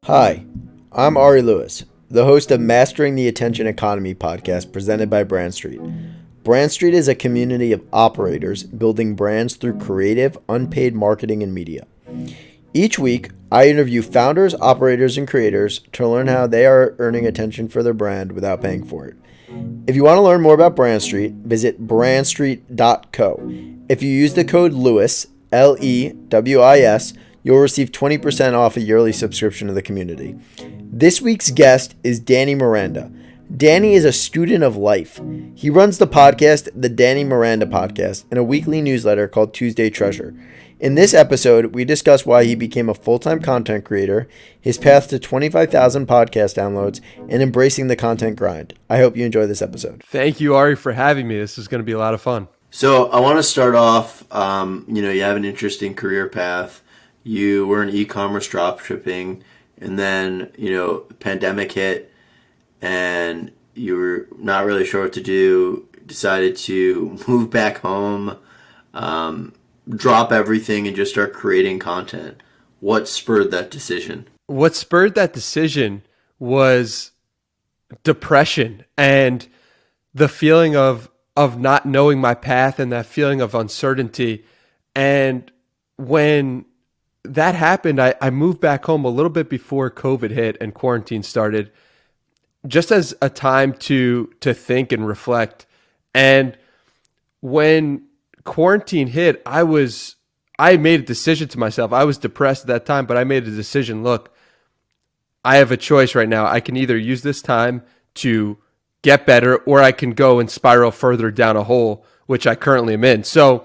Hi, I'm Ari Lewis, the host of Mastering the Attention Economy podcast presented by Brand Street. Brand Street is a community of operators building brands through creative, unpaid marketing and media. Each week, I interview founders, operators, and creators to learn how they are earning attention for their brand without paying for it. If you want to learn more about Brand Street, visit brandstreet.co. If you use the code LEWIS, LEWIS, you'll receive 20% off a yearly subscription to the community. This week's guest is Danny Miranda. Danny is a student of life. He runs the podcast, the Danny Miranda Podcast, and a weekly newsletter called Tuesday Treasure. In this episode, we discuss why he became a full-time content creator, his path to 25,000 podcast downloads, and embracing the content grind. I hope you enjoy this episode. Thank you, Ari, for having me. This is going to be a lot of fun. So I want to start off, you have an interesting career path. You were in e-commerce drop shipping, and then, pandemic hit, and you were not really sure what to do, decided to move back home, drop everything, and just start creating content. What spurred that decision? What spurred that decision was depression and the feeling of not knowing my path and that feeling of uncertainty. And when that happened, I moved back home a little bit before COVID hit and quarantine started, just as a time to think and reflect. And when quarantine hit, I made a decision to myself. I was depressed at that time, but I made a decision. Look, I have a choice right now. I can either use this time to get better, or I can go and spiral further down a hole, which I currently am in. So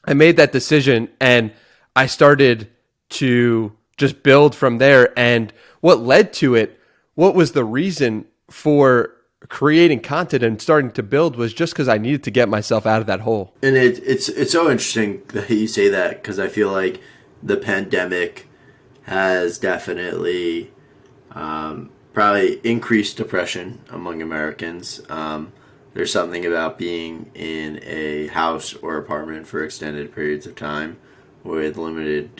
I made that decision, and I started to just build from there. And what led to it, what was the reason for creating content and starting to build, was just because I needed to get myself out of that hole. And it's so interesting that you say that, because I feel like the pandemic has definitely probably increased depression among Americans. There's something about being in a house or apartment for extended periods of time with limited,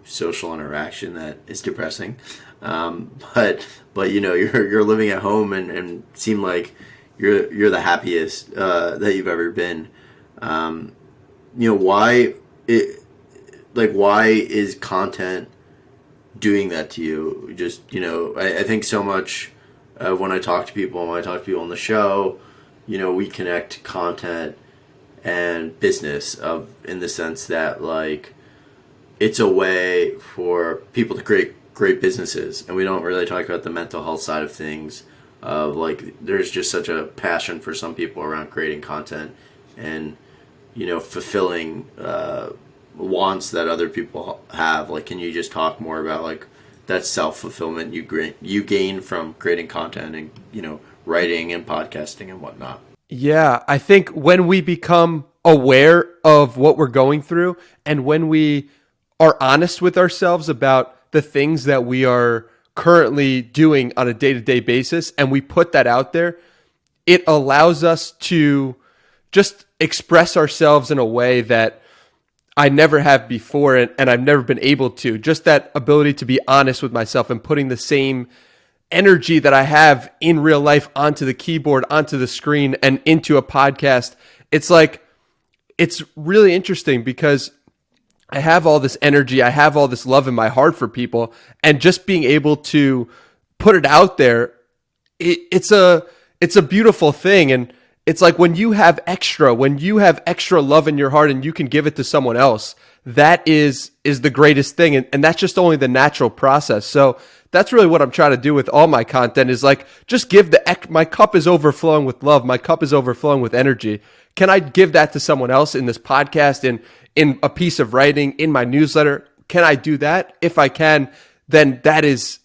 social interaction that is depressing. But you're living at home and seem like you're the happiest that you've ever been. Why is content doing that to you? Just, I think so much when I talk to people on the show, we connect content and business in the sense that, like, it's a way for people to create great businesses, and we don't really talk about the mental health side of things. There's just such a passion for some people around creating content and fulfilling wants that other people have. Like, can you just talk more about that self-fulfillment you gain from creating content and writing and podcasting and whatnot? Yeah, I think when we become aware of what we're going through, and when we are honest with ourselves about the things that we are currently doing on a day-to-day basis, and we put that out there, it allows us to just express ourselves in a way that I never have before, and I've never been able to. Just that ability to be honest with myself and putting the same energy that I have in real life onto the keyboard, onto the screen, and into a podcast. It's really interesting because I have all this energy, I have all this love in my heart for people, and just being able to put it out there, it's a beautiful thing. And it's like when you have extra love in your heart and you can give it to someone else, that is the greatest thing. And that's just only the natural process. So that's really what I'm trying to do with all my content, is just give my cup is overflowing with love. My cup is overflowing with energy. Can I give that to someone else in this podcast, in a piece of writing, in my newsletter? Can I do that? If I can, then that is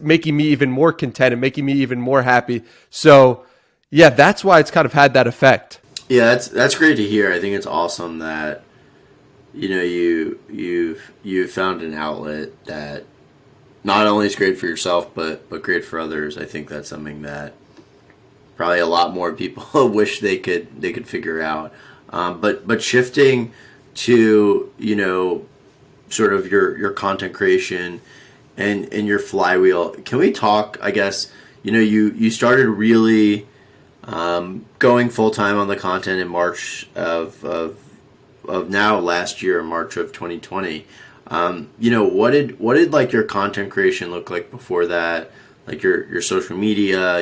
making me even more content and making me even more happy. So yeah, that's why it's kind of had that effect. Yeah, that's great to hear. I think it's awesome that you've found an outlet that not only is great for yourself but great for others. I think that's something that probably a lot more people wish they could figure out. But shifting to, sort of your content creation and your flywheel. Can we talk, I guess, you started really going full time on the content in March of now last year, March of 2020. What did like your content creation look like before that? Like your social media,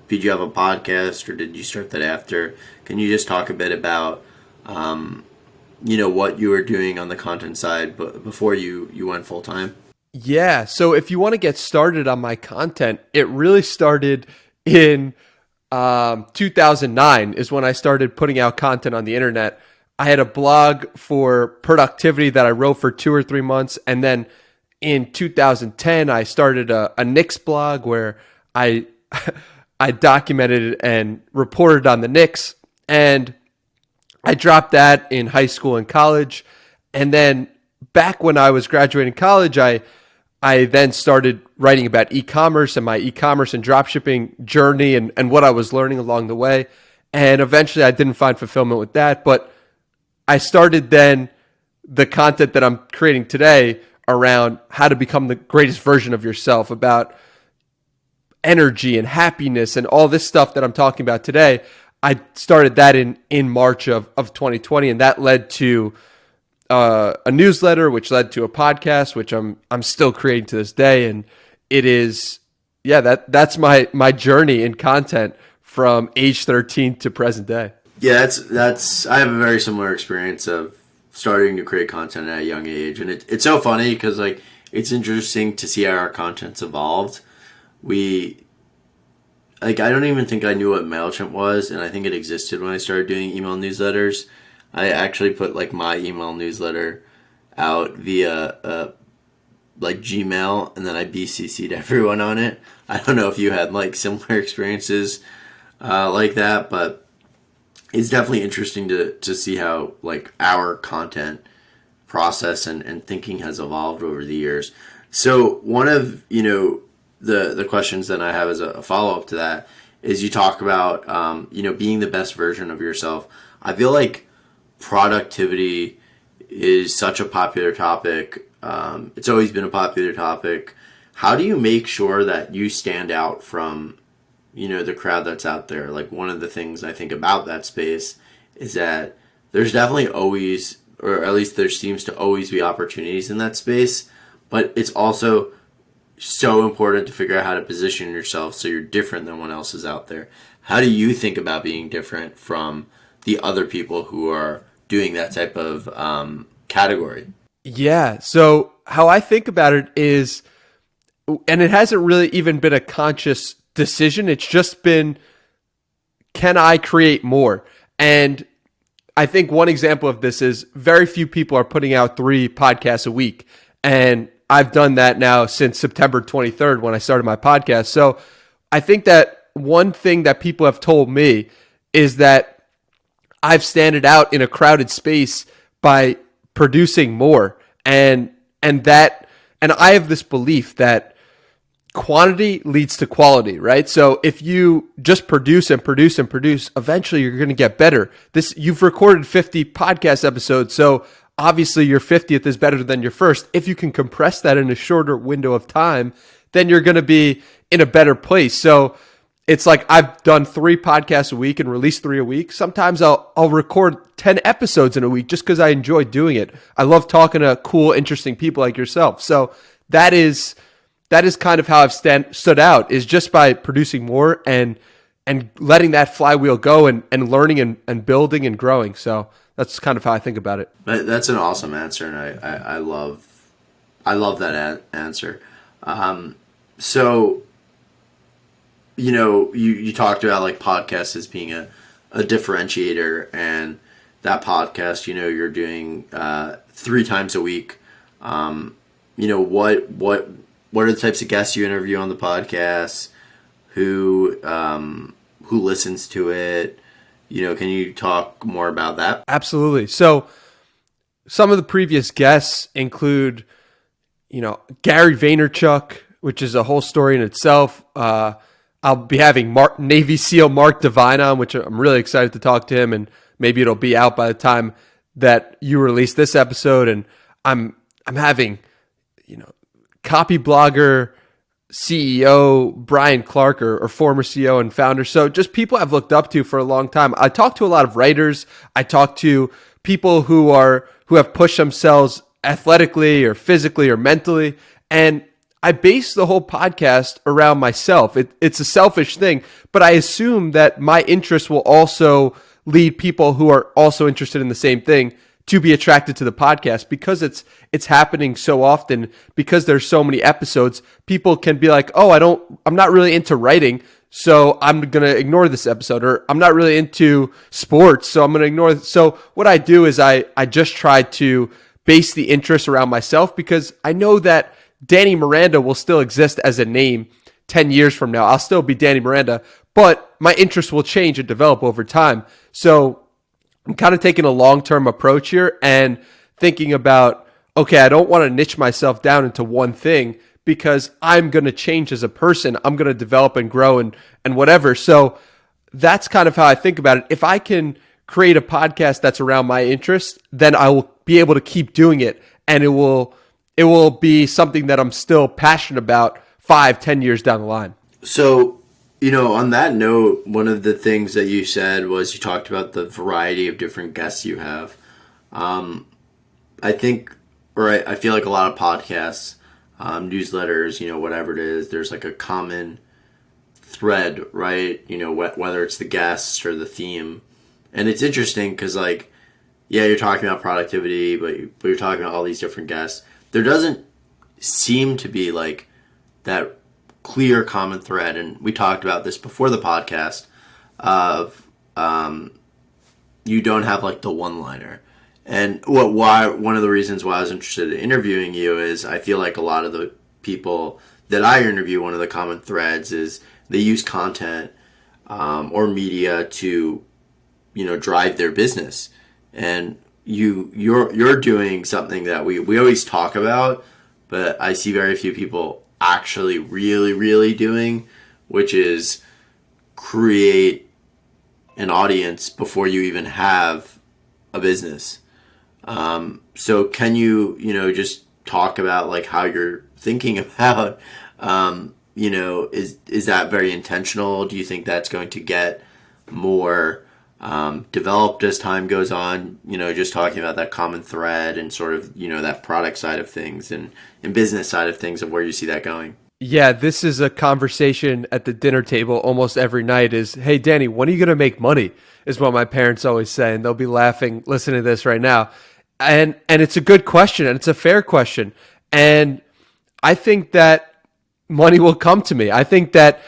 did you have a podcast or did you start that after? Can you just talk a bit about, what you were doing on the content side before you went full time? Yeah. So if you want to get started on my content, it really started in 2009 is when I started putting out content on the internet. I had a blog for productivity that I wrote for 2 or 3 months. And then in 2010, I started a Knicks blog where I I documented and reported on the Knicks. And I dropped that in high school and college. And then back when I was graduating college, I then started writing about e-commerce and my e-commerce and dropshipping journey and what I was learning along the way. And eventually I didn't find fulfillment with that, but I started then the content that I'm creating today around how to become the greatest version of yourself, about energy and happiness and all this stuff that I'm talking about today. I started that in March of 2020, and that led to a newsletter, which led to a podcast, which I'm still creating to this day. And it is, that's my journey in content from age 13 to present day. Yeah, that's I have a very similar experience of starting to create content at a young age, and it's so funny because like it's interesting to see how our content's evolved. I don't even think I knew what MailChimp was, and I think it existed when I started doing email newsletters. I actually put like my email newsletter out via like Gmail, and then I BCC'd everyone on it. I don't know if you had like similar experiences like that, but it's definitely interesting to see how like our content process and thinking has evolved over the years. So one of the questions that I have as a follow up to that is you talk about being the best version of yourself. I feel like productivity is such a popular topic. It's always been a popular topic. How do you make sure that you stand out from the crowd that's out there? Like one of the things I think about that space is that there's definitely always, or at least there seems to always be opportunities in that space, but it's also so important to figure out how to position yourself so you're different than what else is out there. How do you think about being different from the other people who are doing that type of category? Yeah. So how I think about it is, and it hasn't really even been a conscious decision. It's just been, can I create more? And I think one example of this is very few people are putting out 3 podcasts a week. And I've done that now since September 23rd when I started my podcast. So I think that one thing that people have told me is that I've standed out in a crowded space by producing more. And I have this belief that quantity leads to quality, right? So if you just produce and produce and produce, eventually you're going to get better. You've recorded 50 podcast episodes, so obviously your 50th is better than your first. If you can compress that in a shorter window of time, then you're going to be in a better place. So it's like I've done 3 podcasts a week and released 3 a week. Sometimes I'll record 10 episodes in a week just because I enjoy doing it. I love talking to cool, interesting people like yourself. So that is kind of how I've stood out, is just by producing more and letting that flywheel go and learning and building and growing. So that's kind of how I think about it. That's an awesome answer, and I love that answer. So you talked about like podcasts as being a differentiator, and that podcast you're doing 3 times a week. What are the types of guests you interview on the podcast? Who listens to it? Can you talk more about that? Absolutely. So some of the previous guests include, Gary Vaynerchuk, which is a whole story in itself. I'll be having Navy SEAL Mark Devine on, which I'm really excited to talk to him, and maybe it'll be out by the time that you released this episode, and I'm having, copy blogger CEO Brian Clark, or former CEO and founder. So just people I've looked up to for a long time. I talk to a lot of writers. I talk to people who have pushed themselves athletically or physically or mentally. And I base the whole podcast around myself. It's a selfish thing, but I assume that my interests will also lead people who are also interested in the same thing to be attracted to the podcast, because it's happening so often, because there's so many episodes. People can be like, oh, I'm not really into writing, so I'm going to ignore this episode, or I'm not really into sports, so I'm going to ignore it. So what I do is I just try to base the interest around myself, because I know that Danny Miranda will still exist as a name 10 years from now. I'll still be Danny Miranda, but my interests will change and develop over time. So I'm kind of taking a long-term approach here and thinking about, okay, I don't want to niche myself down into one thing, because I'm going to change as a person. I'm going to develop and grow and whatever. So that's kind of how I think about it. If I can create a podcast that's around my interest, then I will be able to keep doing it, and it will be something that I'm still passionate about 5-10 years down the line. So, on that note, one of the things that you said was you talked about the variety of different guests you have. I feel like a lot of podcasts, newsletters, whatever it is, there's like a common thread, right? Whether it's the guests or the theme. And it's interesting because, you're talking about productivity, but you're talking about all these different guests. There doesn't seem to be that clear common thread, and we talked about this before the podcast, of you don't have the one-liner. And one of the reasons why I was interested in interviewing you is I feel like a lot of the people that I interview, one of the common threads is they use content or media to drive their business. And you're doing something that we always talk about, but I see very few people actually really, really doing, which is create an audience before you even have a business. So can you, just talk about how you're thinking about, is that very intentional? Do you think that's going to get more developed as time goes on? Just talking about that common thread and sort of, that product side of things and business side of things, of where you see that going. Yeah, this is a conversation at the dinner table almost every night is, hey, Danny, when are you going to make money? Is what my parents always say. And they'll be laughing listening to this right now. And it's a good question, and it's a fair question. And I think that money will come to me. I think that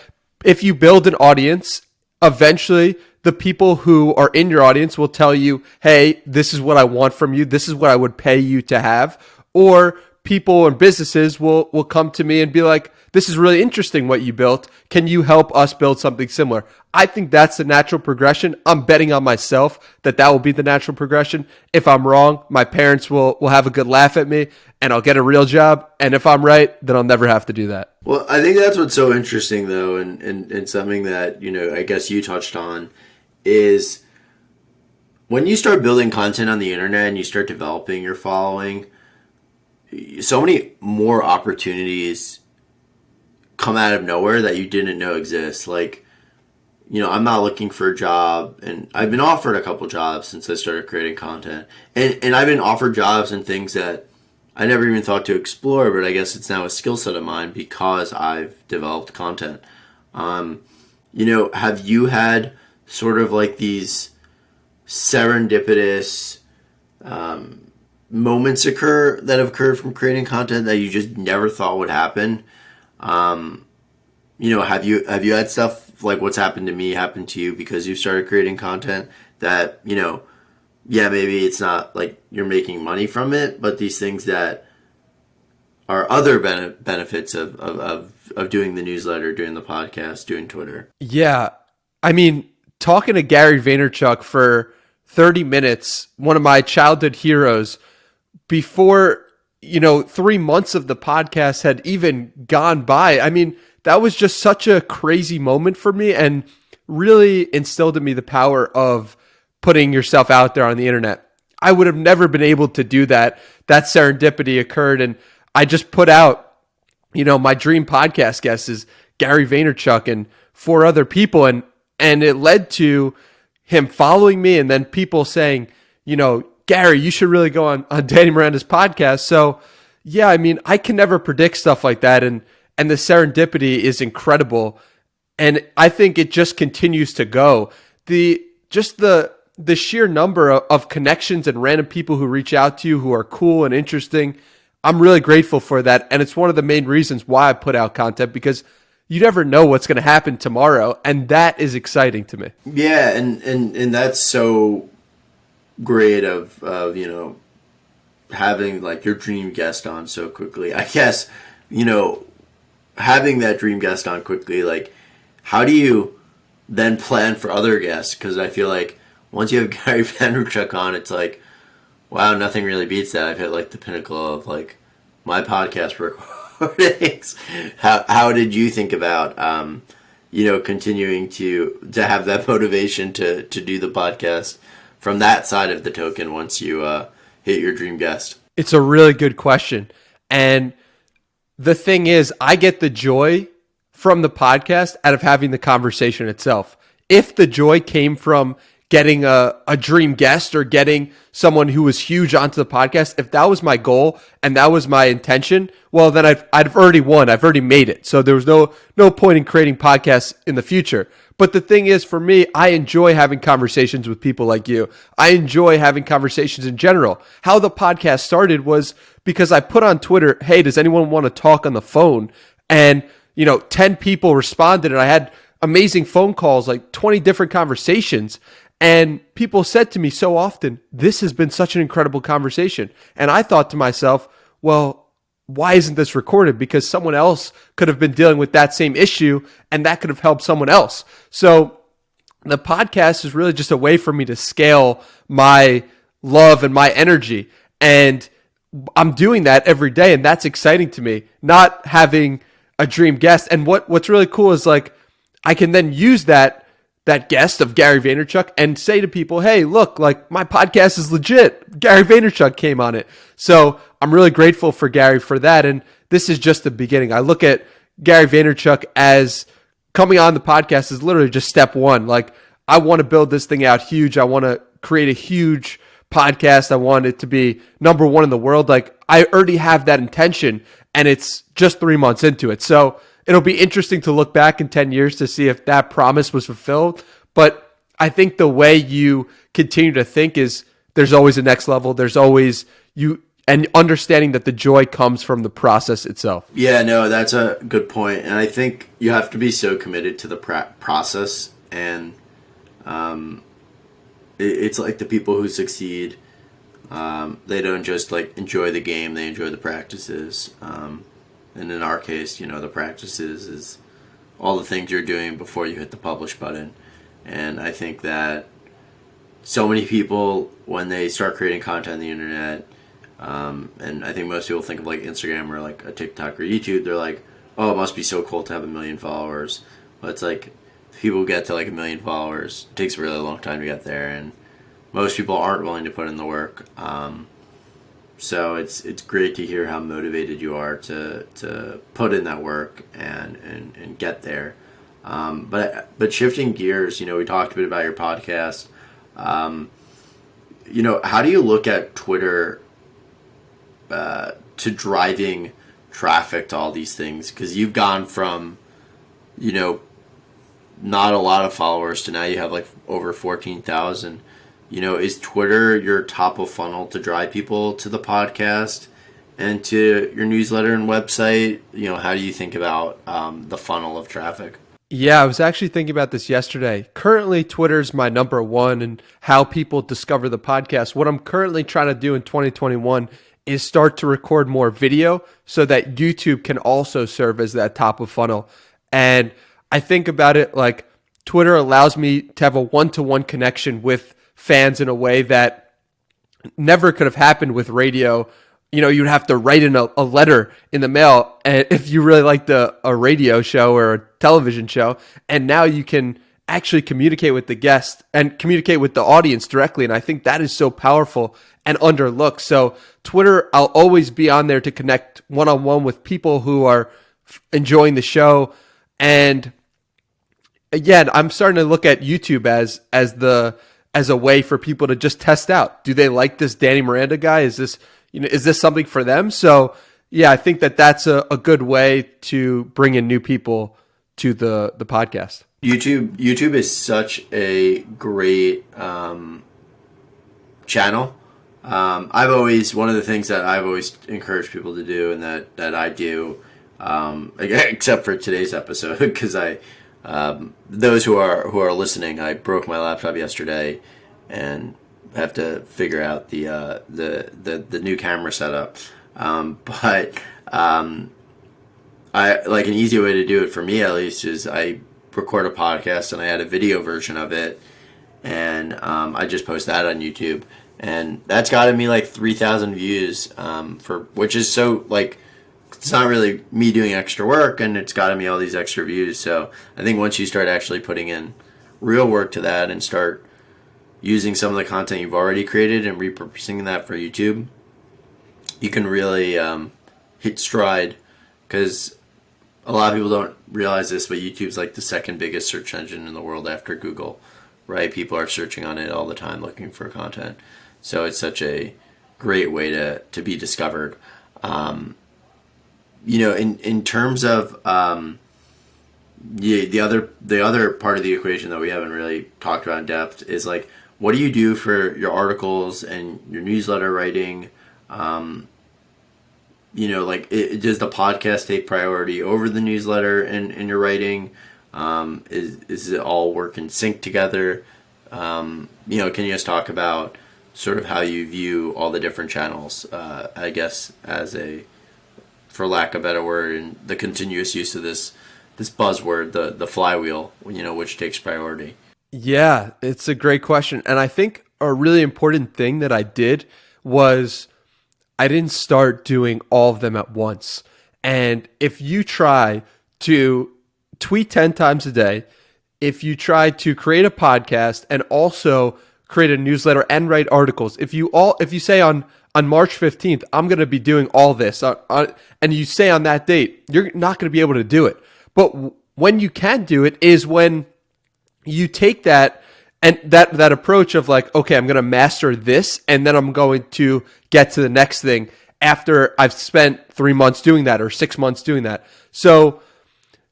if you build an audience, eventually the people who are in your audience will tell you, hey, this is what I want from you. This is what I would pay you to have. Or people and businesses will come to me and be like, this is really interesting what you built. Can you help us build something similar? I think that's the natural progression. I'm betting on myself that will be the natural progression. If I'm wrong, my parents will have a good laugh at me and I'll get a real job. And if I'm right, then I'll never have to do that. Well, I think that's what's so interesting, though, and something that, I guess you touched on, is when you start building content on the internet and you start developing your following, so many more opportunities come out of nowhere that you didn't know exist. I'm not looking for a job, and I've been offered a couple jobs since I started creating content. And I've been offered jobs and things that I never even thought to explore, but I guess it's now a skill set of mine because I've developed content. Have you had sort of these serendipitous moments that have occurred from creating content that you just never thought would happen? Have you had stuff like what's happened to me happen to you because you started creating content that, maybe it's not like you're making money from it, but these things that are other benefits of doing the newsletter, doing the podcast, doing Twitter? Yeah. I mean, talking to Gary Vaynerchuk for 30 minutes, one of my childhood heroes, before 3 months of the podcast had even gone by. I mean, that was just such a crazy moment for me and really instilled in me the power of putting yourself out there on the internet. I would have never been able to do that. That serendipity occurred. And I just put out, my dream podcast guest is Gary Vaynerchuk and 4 other people. And it led to him following me and then people saying, Gary, you should really go on Danny Miranda's podcast. So yeah, I mean, I can never predict stuff like that. And the serendipity is incredible. And I think it just continues to go. The sheer number of connections and random people who reach out to you who are cool and interesting, I'm really grateful for that. And it's one of the main reasons why I put out content, because you never know what's going to happen tomorrow. And that is exciting to me. Yeah. And that's so great of having like your dream guest on so quickly. I guess, having that dream guest on quickly, like how do you then plan for other guests? Because I feel like once you have Gary Vaynerchuk on, it's like, wow, nothing really beats that. I've hit like the pinnacle of like my podcast recordings. How did you think about continuing to have that motivation to do the podcast from that side of the token once you hit your dream guest? It's a really good question. And the thing is, I get the joy from the podcast out of having the conversation itself. If the joy came from getting a dream guest or getting someone who was huge onto the podcast, if that was my goal and that was my intention, well, then I've already won. I've already made it. So there was no point in creating podcasts in the future. But the thing is, for me, I enjoy having conversations with people like you. I enjoy having conversations in general. How the podcast started was because I put on Twitter, hey, does anyone want to talk on the phone? And 10 people responded, and I had amazing phone calls, like 20 different conversations. And people said to me so often, this has been such an incredible conversation. And I thought to myself, well, why isn't this recorded? Because someone else could have been dealing with that same issue and that could have helped someone else. So the podcast is really just a way for me to scale my love and my energy. And I'm doing that every day. And that's exciting to me, not having a dream guest. And what's really cool is like, I can then use that guest of Gary Vaynerchuk and say to people, hey, look, like my podcast is legit. Gary Vaynerchuk came on it. So I'm really grateful for Gary for that. And this is just the beginning. I look at Gary Vaynerchuk as coming on the podcast is literally just step one. Like I want to build this thing out huge. I want to create a huge podcast. I want it to be number one in the world. Like I already have that intention and it's just 3 months into it. So it'll be interesting to look back in 10 years to see if that promise was fulfilled. But I think the way you continue to think is there's always a next level. There's always and understanding that the joy comes from the process itself. Yeah, no, that's a good point. And I think you have to be so committed to the process. And it's like the people who succeed, they don't just like enjoy the game, they enjoy the practices. And in our case, the practices is all the things you're doing before you hit the publish button. And I think that so many people, when they start creating content on the internet, and I think most people think of like Instagram or like a TikTok or YouTube, they're like, oh, it must be so cool to have 1 million followers. But it's like, people get to like 1 million followers. It takes a really long time to get there. And most people aren't willing to put in the work. So it's great to hear how motivated you are to put in that work and get there. But shifting gears, we talked a bit about your podcast. How do you look at Twitter to driving traffic to all these things? Because you've gone from, not a lot of followers to now you have like over 14,000. Is Twitter your top of funnel to drive people to the podcast and to your newsletter and website? How do you think about the funnel of traffic? Yeah, I was actually thinking about this yesterday. Currently, Twitter's my number one and how people discover the podcast. What I'm currently trying to do in 2021 is start to record more video so that YouTube can also serve as that top of funnel. And I think about it like Twitter allows me to have a one-to-one connection with fans in a way that never could have happened with radio. You'd have to write in a letter in the mail if you really liked a radio show or a television show. And now you can actually communicate with the guest and communicate with the audience directly. And I think that is so powerful and underlooked. So Twitter, I'll always be on there to connect one-on-one with people who are enjoying the show. And again, I'm starting to look at YouTube as a way for people to just test out. Do they like this Danny Miranda guy? Is this something for them? So yeah, I think that's a good way to bring in new people to the podcast. YouTube is such a great channel. One of the things that I've always encouraged people to do, and that I do, except for today's episode, because those who are listening, I broke my laptop yesterday, and have to figure out the new camera setup. I like an easy way to do it for me, at least, is I record a podcast and I had a video version of it, and I just post that on YouTube, and that's gotten me like 3,000 views, which is so, like, it's not really me doing extra work, and it's gotten me all these extra views. So I think once you start actually putting in real work to that and start using some of the content you've already created and repurposing that for YouTube, you can really hit stride, because a lot of people don't realize this, but YouTube's like the second biggest search engine in the world after Google, right? People are searching on it all the time looking for content. So it's such a great way to be discovered. In terms of the other part of the equation that we haven't really talked about in depth is, like, what do you do for your articles and your newsletter writing? Does the podcast take priority over the newsletter and your writing? Is it all work in sync together? Can you just talk about sort of how you view all the different channels, I guess, as for lack of a better word, and the continuous use of this buzzword, the flywheel, which takes priority? Yeah, it's a great question. And I think a really important thing that I did was I didn't start doing all of them at once. And if you try to tweet 10 times a day, if you try to create a podcast and also create a newsletter and write articles, if you say on March 15th, I'm going to be doing all this, and you say on that date, you're not going to be able to do it. But when you can do it is when you take that and that approach of, like, okay, I'm going to master this, and then I'm going to get to the next thing after I've spent 3 months doing that or 6 months doing that. So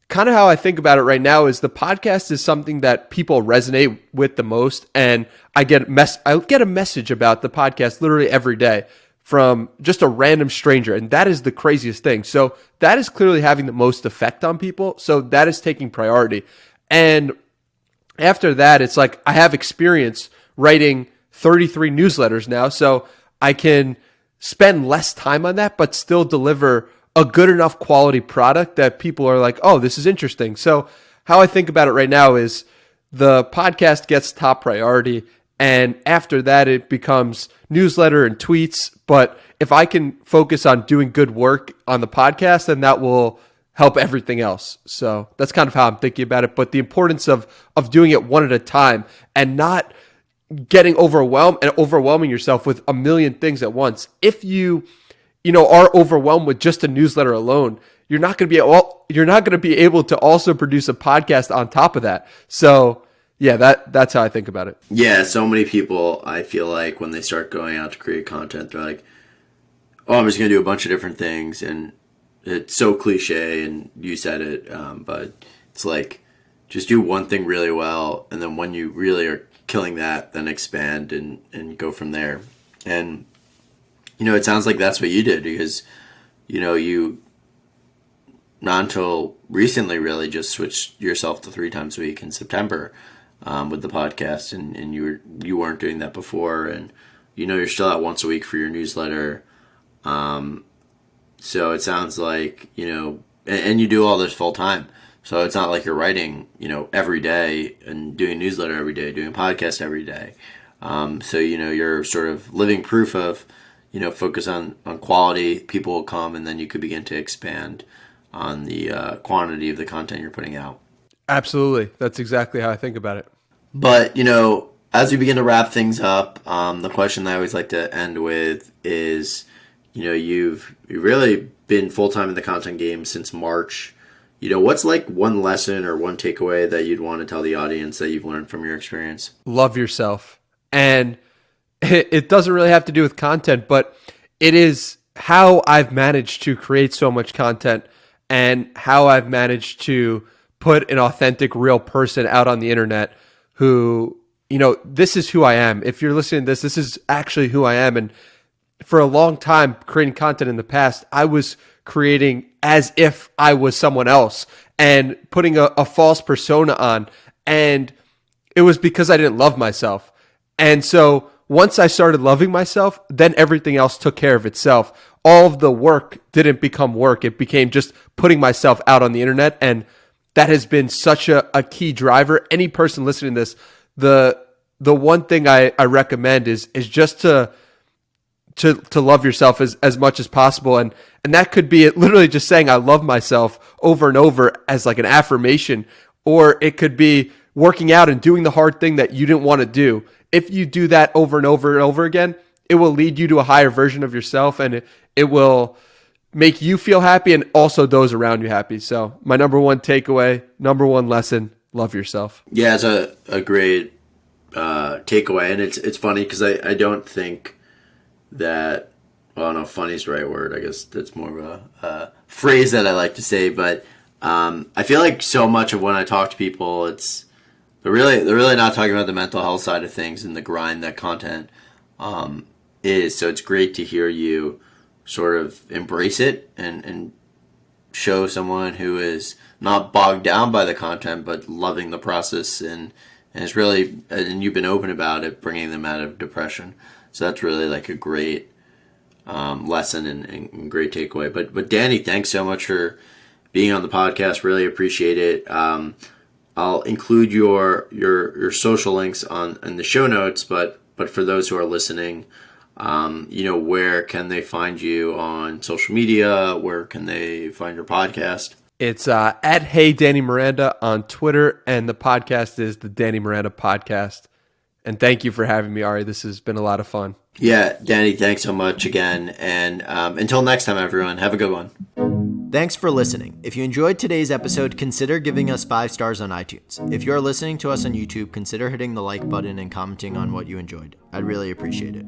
kind of how I think about it right now is the podcast is something that people resonate with the most. And I get a message about the podcast literally every day from just a random stranger. And that is the craziest thing. So that is clearly having the most effect on people. So that is taking priority. And after that, it's like I have experience writing 33 newsletters now. So I can spend less time on that, but still deliver a good enough quality product that people are like, oh, this is interesting. So how I think about it right now is the podcast gets top priority, and after that it becomes newsletter and tweets. But if I can focus on doing good work on the podcast, then that will help everything else. So that's kind of how I'm thinking about it. But the importance of doing it one at a time and not getting overwhelmed and overwhelming yourself with a million things at once. If you are overwhelmed with just a newsletter alone, you're not going to be able to also produce a podcast on top of that. So yeah, that's how I think about it. Yeah, so many people, I feel like, when they start going out to create content, they're like, oh, I'm just going to do a bunch of different things. And it's so cliche, and you said it, but it's like, just do one thing really well, and then when you really are killing that, then expand and go from there. And it sounds like that's what you did, because, you not until recently really just switched yourself to 3 times a week in September with the podcast, and you weren't doing that before, and you're still at once a week for your newsletter. So it sounds like, and you do all this full time. So it's not like you're writing, every day and doing newsletter every day, doing a podcast every day. So, you're sort of living proof of, focus on quality, people will come, and then you could begin to expand on the quantity of the content you're putting out. Absolutely. That's exactly how I think about it. But, as we begin to wrap things up, the question I always like to end with is, you've really been full-time in the content game since March. What's like one lesson or one takeaway that you'd want to tell the audience that you've learned from your experience? Love yourself. And it doesn't really have to do with content, but it is how I've managed to create so much content and how I've managed to put an authentic, real person out on the internet who, this is who I am. If you're listening to this is actually who I am. And for a long time, creating content in the past, I was creating as if I was someone else and putting a false persona on. And it was because I didn't love myself. And so once I started loving myself, then everything else took care of itself. All of the work didn't become work. It became just putting myself out on the internet. And that has been such a key driver. Any person listening to this, the one thing I recommend is just to love yourself as much as possible. And that could be literally just saying, I love myself over and over as like an affirmation, or it could be working out and doing the hard thing that you didn't want to do. If you do that over and over and over again, it will lead you to a higher version of yourself, and it will make you feel happy and also those around you happy. So my number one takeaway, number one lesson, love yourself. Yeah, it's a great takeaway. And it's funny because I don't think that, well, no, funny is the right word. I guess that's more of a phrase that I like to say. But I feel like so much of when I talk to people, they're really not talking about the mental health side of things and the grind that content is. So it's great to hear you sort of embrace it and show someone who is not bogged down by the content but loving the process, and it's really, and you've been open about it, bringing them out of depression. So that's really like a great lesson and great takeaway. But Danny, thanks so much for being on the podcast. Really appreciate it. I'll include your social links in the show notes, but for those who are listening, where can they find you on social media? Where can they find your podcast? It's at Hey Danny Miranda on Twitter, and the podcast is the Danny Miranda Podcast. And thank you for having me, Ari. This has been a lot of fun. Yeah, Danny, thanks so much again. And until next time, everyone, have a good one. Thanks for listening. If you enjoyed today's episode, consider giving us 5 stars on iTunes. If you are listening to us on YouTube, consider hitting the like button and commenting on what you enjoyed. I'd really appreciate it.